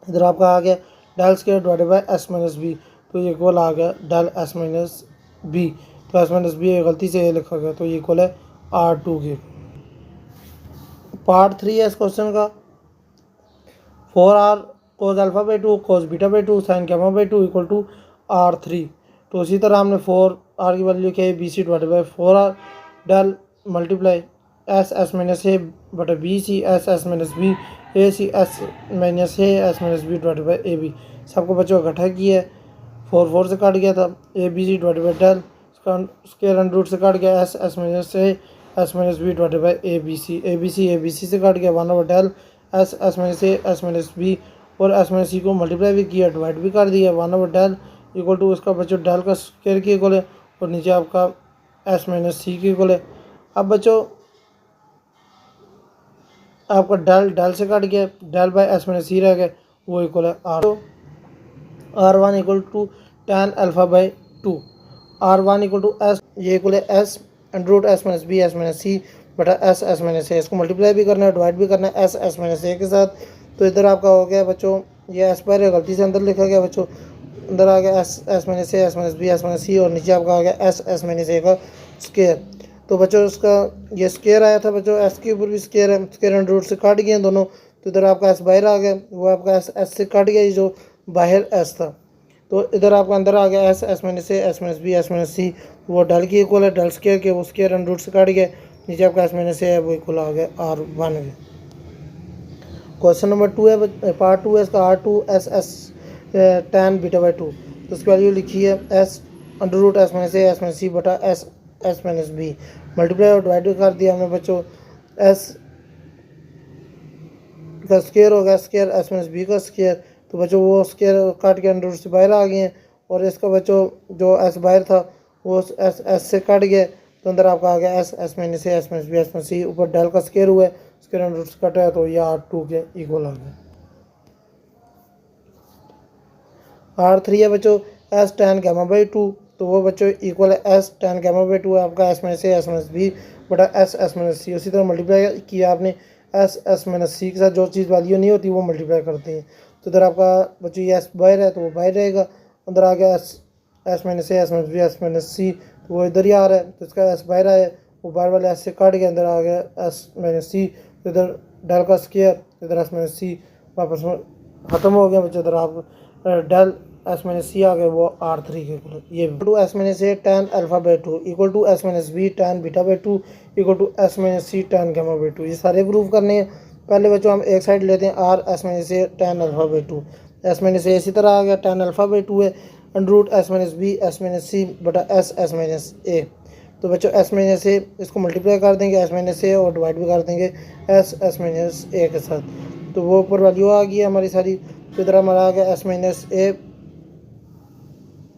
इधर आपका आ गया del square divided by S minus B, तो ये इक्वल आ गया डेल एस माइनस बी, तो एस माइनस बी गलती से ये लिखा गया तो ये इक्वल है R2 के। पार्ट 3 है इस क्वेश्चन का। 4r cos alpha by 2 cos beta by 2 sin gamma by 2 equal to r3। तो उसी तरह हमने 4r की वैल्यू क्या है bc divided by 4r del multiply S minus A बटा B C S minus B A C S minus A S minus B divided by A B. सबको बच्चों का इकट्ठा किया है, 4 से काट गया था, a B C divided by del square under root से काट गया S minus A S minus B divided by A B C से काट गया 1/डेल एस माइनस बी और एस माइनस सी को मल्टीप्लाई भी किया, डिवाइड भी कर दिया 1/डेल इक्वल टू उसका बच्चों डेल का स्क्वायर की इक्वल है और नीचे आपका एस माइनस सी की इक्वल है। अब बच्चों आपका डेल से काट गया, del by S minus c रह गया, वो इक्वल है R1 equal to tan alpha by 2। R1 equal to s, ये इक्वल है s under root S minus सी बटा एस माइनस ए। इसको मल्टीप्लाई भी करना है, डिवाइड भी करना है एस माइनस ए के साथ। तो इधर आपका हो गया बच्चों, ये एस पर गलती से अंदर लिखा गया बच्चों, अंदर आ गया S minus A S minus सी और नीचे आपका आ गया एस माइनस ए का स्क्वायर। तो बच्चों उसका ये स्क्वायर आया था बच्चों, एस के ऊपर भी स्क्वायर है, स्क्वायर अंडर रूट से काट गए दोनों। तो इधर आपका एस बाहर आ गया, वो आपका एस से काट गया, ये जो बाहर एस था। तो इधर आपका अंदर आ गया S minus A S minus c, वो डेल की इक्वल है, डेल स्क्वायर के वो स्क्वायर अंडर रूट से काट गया, नीचे आपका एस माइनस ए है वो इक्वल आ गया R1 के। क्वेश्चन नंबर 2 है, पार्ट 2 है इसका, R2 S tan beta by 2। तो उसकी वैल्यू लिखी है s under root S minus A S minus सी बटा एस माइनस बी, मल्टीप्लाई और डिवाइड कर दिया हमने बच्चों, एस का स्क्वायर होगा स्क्वायर एस माइनस बी का स्क्वायर। तो बच्चों वो स्क्वायर काट के अंडर रूट से बाहर आ गए हैं और इसका बच्चों जो एस बाहर था वो एस से काट गया। तो अंदर आपका आ गया S minus A S minus B S minus c, ऊपर डेल का स्क्वायर हुआ है, स्क्वायर अंडर रूट से कटा है, तो ये R2 के इक्वल आ गया। R3 है बच्चों एस tan गामा बाई 2। तो वो बच्चों इक्वल है एस tan गामा बाई 2 है आपका S minus A S minus B बटा एस माइनस सी। उसी तरह मल्टीप्लाई किया आपने एस माइनस सी के साथ, जो चीज़ वैल्यू नहीं होती वो मल्टीप्लाई करते हैं। तो इधर आपका बच्चों ये एस बाहर है तो वो बाहर रहेगा, अंदर आ गया S minus A S minus B S minus सी, तो वो इधर ही आ रहा है, तो इसका एस बाहर आया, वो बाहर वाले एस से काट के अंदर आ गया एस माइनस सी। तो इधर डेल का स्क्वायर, इधर एस माइनस सी वापस में ख़त्म हो गया बच्चों। इधर आप डेल एस माइनस सी आ गए, वो R3 के इक्वल। ये to S minus A tan alpha by 2 equal to S minus B tan beta by 2 equal to S minus c tan gamma by 2। ये सारे प्रूव करने हैं। पहले बच्चों हम एक साइड लेते हैं R s minus A tan alpha by 2, S minus a इसी तरह आ गया tan अल्फा बाई 2 है under root S minus B S minus सी बटा एस माइनस ए। तो बच्चों एस माइनस ए इसको मल्टीप्लाई कर देंगे एस माइनस ए और डिवाइड भी कर देंगे एस माइनस ए के साथ। तो वो ऊपर वैल्यू आ गई हमारी सारी। तो इधर हमारा आ गया एस माइनस ए,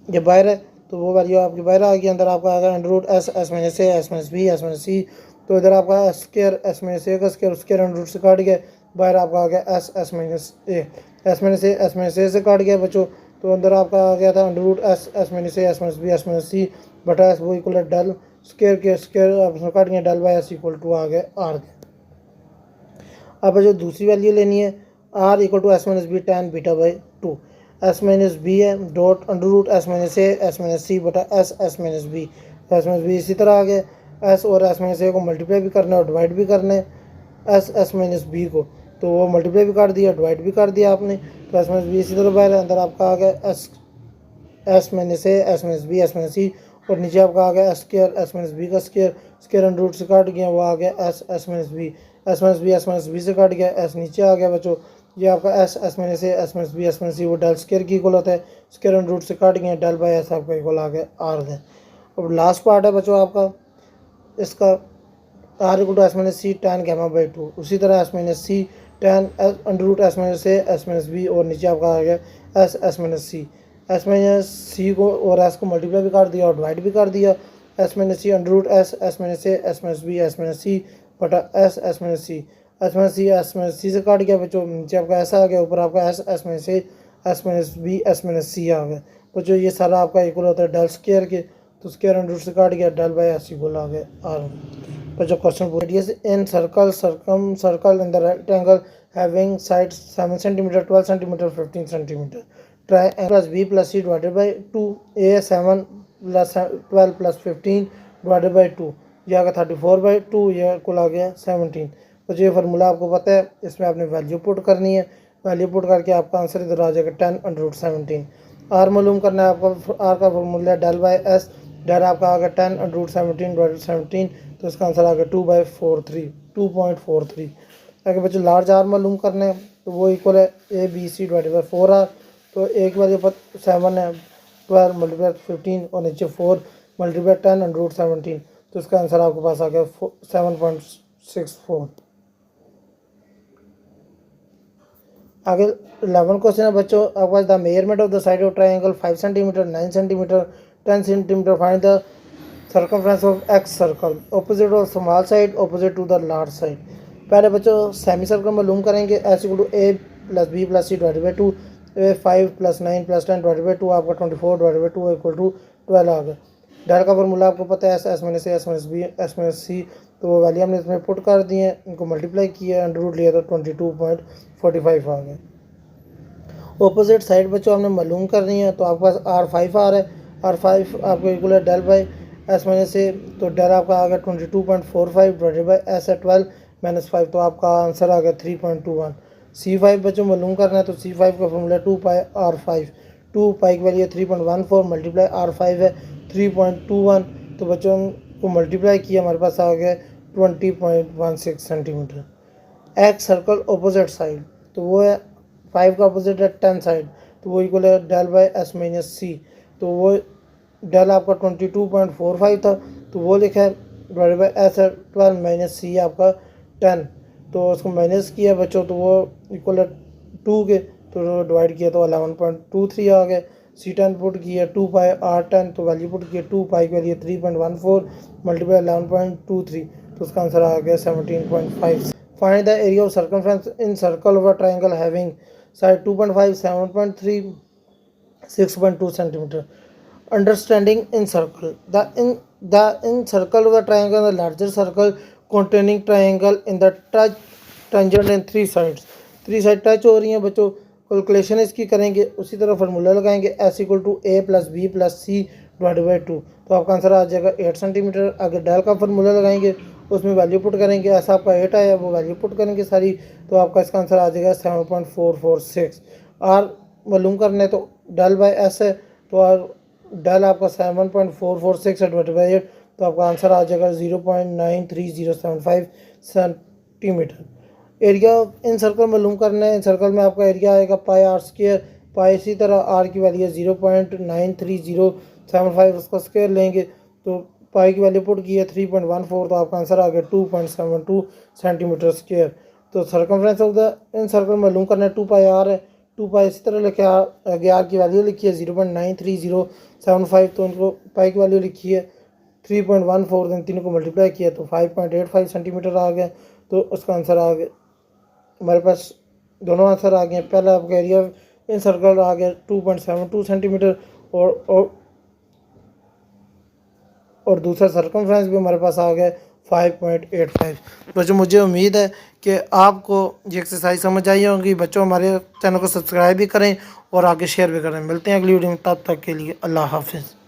ये बाहर है तो वो वैल्यू आपकी बाहर आ गई, अंदर आपका आ गया under root S minus A S minus B S minus सी। तो इधर आपका एस स्क्वायर एस माइनस ए का स्क्वायर अंडर रूट से काट गया, बाहर आपका आ गया S minus A S minus a से काट गया बच्चों। तो अंदर आपका आ गया था under root S minus A S minus B S minus सी बटा एस, वो इक्वल है डेल स्क्वायर के स्क्वायर आपस काट गया, del by s equal to आ गया R। अब जो दूसरी वैल्यू लेनी है R equal to S minus B tan beta by 2, S minus b है dot under root S minus A S minus सी बटा एस माइनस बी इसी तरह आ गया। एस और एस माइनस ए को मल्टीप्लाई भी करना है और डिवाइड भी करना है एस माइनस बी को, तो वो मल्टीप्लाई भी कर दिया डिवाइड भी कर दिया आपने। तो एस माइनस बी इसी तरह बाहर अंदर आपका आ गया S minus A S minus B S minus सी और नीचे आपका आ गया स्क्वायर एस माइनस बी का स्क्वायर अंडर रूट से काट गया, वो आ गया एस माइनस बी से काट गया, एस नीचे आ गया बच्चों। ये आपका S minus A S minus b वो डेल स्क्वायर की इक्वल होता है, स्क्वायर अंडर रूट से काट गया, डेल बाई एस आपका इक्वल आ गया R है। अब लास्ट पार्ट है बच्चों आपका इसका R equal to S minus c tan gamma by 2, उसी तरह s minus c tan under root S minus A S minus B और नीचे आपका आ गया एस माइनस सी को और एस को मल्टीप्लाई भी कर दिया और डिवाइड भी कर दिया, S minus c under root S minus A S minus B S minus सी बटा एस माइनस सी से काट गया बच्चों, नीचे आपका ऐसा आ गया, ऊपर आपका S minus A S minus B S minus सी आ गया बच्चों। ये सारा आपका इक्वल होता है डेल स्क्वायर के, तो स्क्वायर अंडर रूट से काट गया, डेल बाई एस इक्वल आ गया R। बच्चों question radius in circle circle in the rectangle having sides 7 centimetre 12 centimetre 15 centimetre, try plus B plus C divided by 2 a 7 plus 12 plus 15 divided by 2, यह आ गया 34/2, यह कुल आ गया 17। तो ये फार्मूला आपको पता है, इसमें आपने वैल्यू पुट करनी है। वैल्यू पुट करके आपका आंसर इधर आ जाएगा 10√17। आर मालूम करना है आपको, आर का फार्मूला है डेल बाई एस। डेल आपका आ गया 10√17 तो इसका आंसर आ गया 2.43। अगर बच्चों लार्ज आर मालूम करना है तो वो इक्वल है ABC/4R। तो एक वाले पर 7 है, 12 मल्टीप्लाई 15 और नीचे 4 मल्टीप्लाई 10√17 तो इसका आंसर आपके पास आ गया 7.64। आगे 11 क्वेश्चन है बच्चों आपके पास। The measurement of the side of triangle 5 centimetre, 9 centimetre, 10 centimetre. Find the circumference of ex circle opposite of small side opposite to the large side. पहले बच्चों सेमी सर्कल मालूम करेंगे। S equal to a plus B plus C divided by 2, 5 plus 9 plus 10 divided by 2 आपका 24 divided by 2 equal to 12 आ गया। Del का formula आपको पता है, S minus A S minus B S minus सी। तो वो वैल्यू हमने इसमें पुट कर दी है, इनको मल्टीप्लाई किया, अंडर रूट लिया तो 22.45 आ गया। ऑपोजिट साइड बच्चों हमने मालूम करनी है, तो आपके पास R5 आ रहा है। R5 आपको इक्वल है del by S minus a. तो डेल आपका आ गया 22.45 डिवाइडेड बाई एस है 12 माइनस 5 तो आपका आंसर आ गया 3.21। C5 बच्चों मालूम करना है, तो C5 का फॉर्मूला 2 पाई R5। 2 पाई की वैल्यू 3.14 मल्टीप्लाई R5 है 3.21 तो बच्चों को मल्टीप्लाई किया हमारे पास आ गया 20.16 centimetre. X circle opposite side तो वो है 5 का अपोजिट है 10 साइड तो वो इक्वल है डेल बाई एस माइनस सी। तो वो डेल आपका 22.45 था तो वो लिखा है डिवाइडेड बाई एस है 12 माइनस सी आपका 10 तो उसको माइनस किया बच्चों तो वो इक्वल है 2 के तो डिवाइड किया तो 11.23 आ गया। C10 पुट किया 2 पाई R10 तो वैल्यू पुट किया 2 पाई के लिए 3.14 मल्टीप्लाई 11.23 तो उसका आंसर आ गया 17.5। Find the area of circumference in circle of a triangle having side 2.5 7.3 6.2 centimeter. Understanding in circle. The in circle of the triangle, the larger circle containing triangle in the touch tangent and 3 sides. 3 side touch हो रही हैं बच्चों। Calculation इसकी करेंगे, उसी तरह formula लगाएंगे s equal to a plus B plus c divide by 2 तो आपका आंसर आ जाएगा 8 सेंटीमीटर। आगे डेल का फार्मूला लगाएंगे, उसमें वैल्यू पुट करेंगे, ऐसा आपका 8 आया वो वैल्यू पुट करेंगे सारी तो आपका इसका आंसर आ जाएगा 7.446। आर मालूम करना है तो डेल बाई एस है तो आर डेल आपका 7.446 डिवाइड बाई 8 तो आपका आंसर आ जाएगा 0.93075 सेंटीमीटर। एरिया इन सर्कल मालूम करना है। इन सर्कल में आपका एरिया आएगा पाई आर स्क्वायर। पाई इसी तरह आर की वैल्यू है 0.93075 उसका स्क्वायर लेंगे तो पाई की वैल्यू पुट की है 3.14 तो आपका आंसर आ गया 2.72 सेंटीमीटर स्क्वायर। तो circumference of the in circle मालूम करना है 2 पाई आर है। 2 पाई इसी तरह लिखे आगे आर की वैल्यू लिखी है 0.93075 तो इनको पाई की वैल्यू लिखी है 3.14 दिन तीनों को मल्टीप्लाई किया तो 5.85 सेंटीमीटर आ गया। तो उसका आंसर आ गया हमारे पास दोनों आंसर आ गए। पहला आपका एरिया इन सर्कल आ गया 2.72 सेंटीमीटर और दूसरा सर्कमफ्रेंस भी हमारे पास आ गया 5.85। बच्चों मुझे उम्मीद है कि आपको ये एक्सरसाइज समझ आई होगी। बच्चों हमारे चैनल को सब्सक्राइब भी करें और आगे शेयर भी करें। मिलते हैं अगली वीडियो में, तब तक के लिए अल्लाह हाफिज़।